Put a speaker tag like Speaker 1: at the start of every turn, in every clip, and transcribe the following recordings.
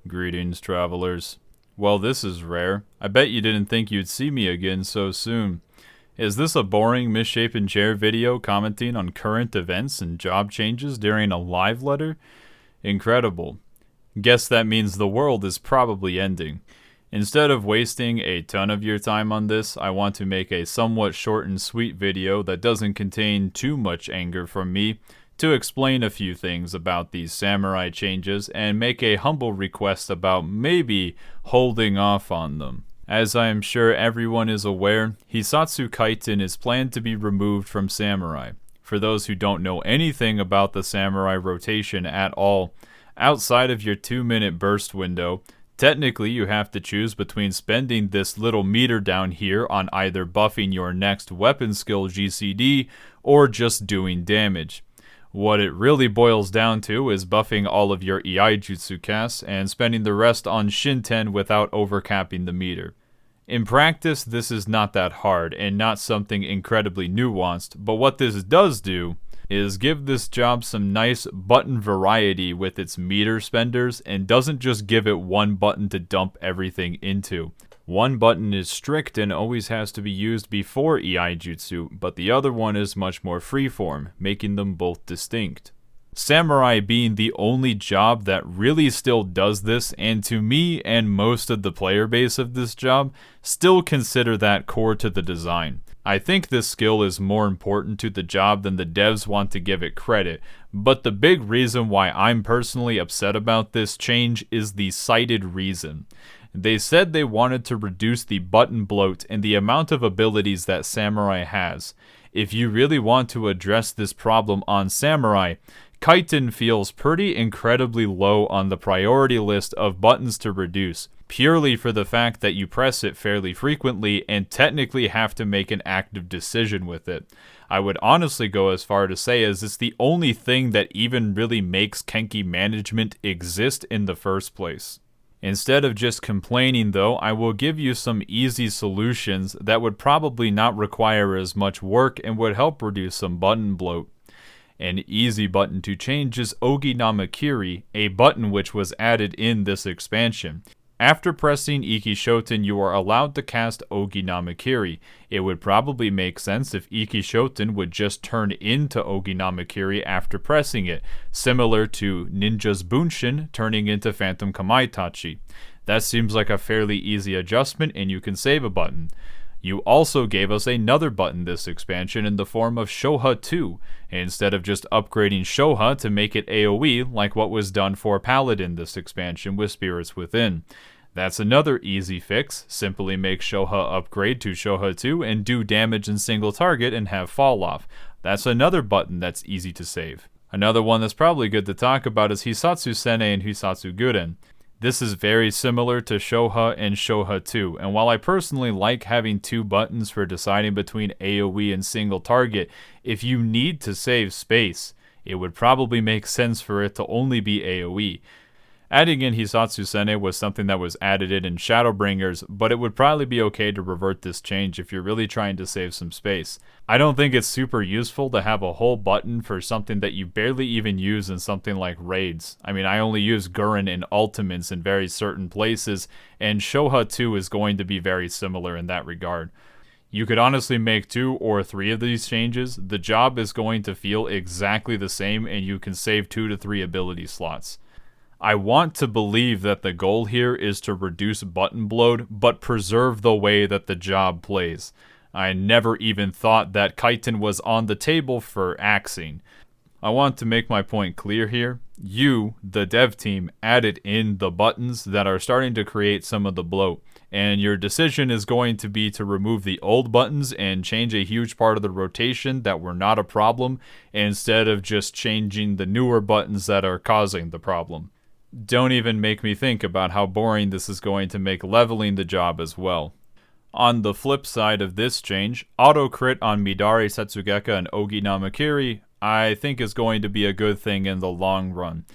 Speaker 1: Greetings, travelers. Well, this is rare. I bet you didn't think you'd see me again so soon. Is this a boring, misshapen chair video commenting on current events and job changes during a live letter? Incredible. Guess that means the world is probably ending. Instead of wasting a ton of your time on this, I want to make a somewhat short and sweet video that doesn't contain too much anger from me to explain a few things about these samurai changes and make a humble request about maybe holding off on them. As I am sure everyone is aware, Hisatsu Kaiten is planned to be removed from samurai. For those who don't know anything about the samurai rotation at all, outside of your 2-minute burst window, technically you have to choose between spending this little meter down here on either buffing your next weapon skill GCD or just doing damage. What it really boils down to is buffing all of your EI jutsu casts and spending the rest on Shinten without overcapping the meter. In practice, this is not that hard and not something incredibly nuanced, but what this does do is give this job some nice button variety with its meter spenders and doesn't just give it one button to dump everything into. One button is strict and always has to be used before EI Jutsu, but the other one is much more freeform, making them both distinct. Samurai being the only job that really still does this, and to me and most of the player base of this job, still consider that core to the design. I think this skill is more important to the job than the devs want to give it credit, but the big reason why I'm personally upset about this change is the cited reason. They said they wanted to reduce the button bloat and the amount of abilities that Samurai has. If you really want to address this problem on Samurai, Kaiten feels pretty incredibly low on the priority list of buttons to reduce, purely for the fact that you press it fairly frequently and technically have to make an active decision with it. I would honestly go as far to say as it's the only thing that even really makes Kenki management exist in the first place. Instead of just complaining though, I will give you some easy solutions that would probably not require as much work and would help reduce some button bloat. An easy button to change is Ogi Namakiri, a button which was added in this expansion. After pressing Iki Shoten, you are allowed to cast Ogi Namakiri. It would probably make sense if Iki Shoten would just turn into Ogi Namakiri after pressing it, similar to Ninja's Bunshin turning into Phantom Kamaitachi. That seems like a fairly easy adjustment and you can save a button. You also gave us another button this expansion in the form of Shoha 2, instead of just upgrading Shoha to make it AoE like what was done for Paladin this expansion with Spirits Within. That's another easy fix, simply make Shoha upgrade to Shoha 2 and do damage in single target and have fall off. That's another button that's easy to save. Another one that's probably good to talk about is Hisatsu Sene and Hisatsu Guren. This is very similar to Shoha and Shoha 2, and while I personally like having two buttons for deciding between AoE and single target, if you need to save space, it would probably make sense for it to only be AoE. Adding in Hisatsu Sene was something that was added in Shadowbringers, but it would probably be okay to revert this change if you're really trying to save some space. I don't think it's super useful to have a whole button for something that you barely even use in something like raids. I mean, I only use Gurren in ultimates in very certain places, and Shoha 2 is going to be very similar in that regard. You could honestly make 2 or 3 of these changes. The job is going to feel exactly the same, and you can save 2 to 3 ability slots. I want to believe that the goal here is to reduce button bloat, but preserve the way that the job plays. I never even thought that Kaiten was on the table for Axing. I want to make my point clear here. You, the dev team, added in the buttons that are starting to create some of the bloat, and your decision is going to be to remove the old buttons and change a huge part of the rotation that were not a problem, instead of just changing the newer buttons that are causing the problem. Don't even make me think about how boring this is going to make leveling the job as well. On the flip side of this change, auto crit on Midare Setsugeka and Ogi Namakiri I think is going to be a good thing in the long run.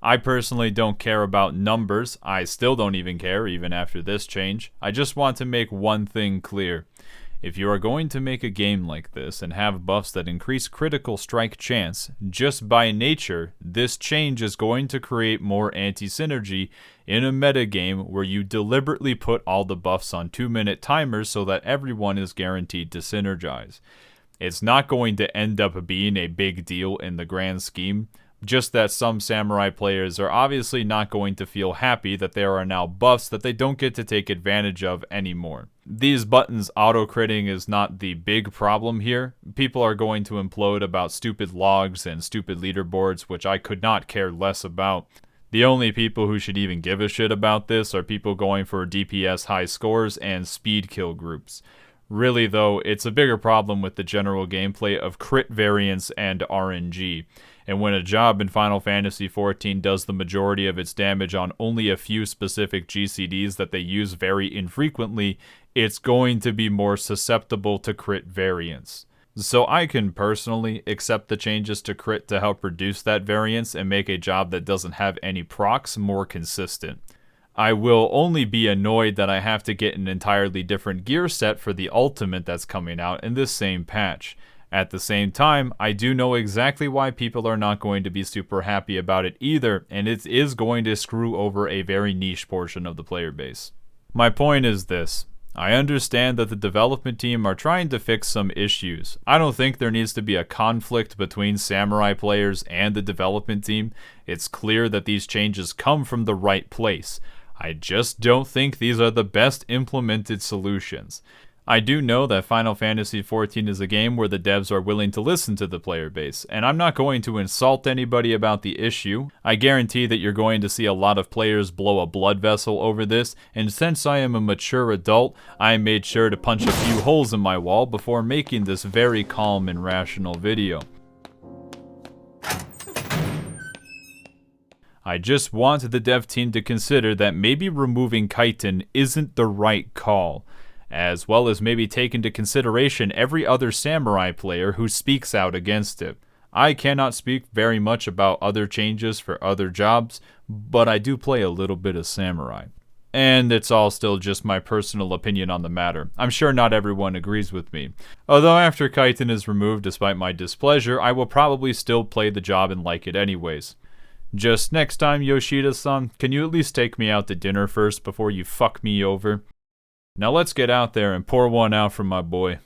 Speaker 1: I personally don't care about numbers. I still don't even care even after this change. I just want to make one thing clear. If you are going to make a game like this and have buffs that increase critical strike chance, just by nature, this change is going to create more anti-synergy in a metagame where you deliberately put all the buffs on 2-minute timers so that everyone is guaranteed to synergize. It's not going to end up being a big deal in the grand scheme, just that some samurai players are obviously not going to feel happy that there are now buffs that they don't get to take advantage of anymore. These buttons auto-critting is not the big problem here. People are going to implode about stupid logs and stupid leaderboards, which I could not care less about. The only people who should even give a shit about this are people going for DPS high scores and speed kill groups. Really though, it's a bigger problem with the general gameplay of crit variance and RNG. And when a job in Final Fantasy XIV does the majority of its damage on only a few specific GCDs that they use very infrequently, it's going to be more susceptible to crit variance. So I can personally accept the changes to crit to help reduce that variance and make a job that doesn't have any procs more consistent. I will only be annoyed that I have to get an entirely different gear set for the ultimate that's coming out in this same patch. At the same time, I do know exactly why people are not going to be super happy about it either, and it is going to screw over a very niche portion of the player base. My point is this. I understand that the development team are trying to fix some issues. I don't think there needs to be a conflict between samurai players and the development team. It's clear that these changes come from the right place. I just don't think these are the best implemented solutions. I do know that Final Fantasy XIV is a game where the devs are willing to listen to the player base, and I'm not going to insult anybody about the issue. I guarantee that you're going to see a lot of players blow a blood vessel over this, and since I am a mature adult, I made sure to punch a few holes in my wall before making this very calm and rational video. I just want the dev team to consider that maybe removing Kaiten isn't the right call, as well as maybe take into consideration every other samurai player who speaks out against it. I cannot speak very much about other changes for other jobs, but I do play a little bit of samurai. And it's all still just my personal opinion on the matter. I'm sure not everyone agrees with me. Although after Kaiten is removed despite my displeasure, I will probably still play the job and like it anyways. Just next time, Yoshida-san, can you at least take me out to dinner first before you fuck me over? Now let's get out there and pour one out for my boy.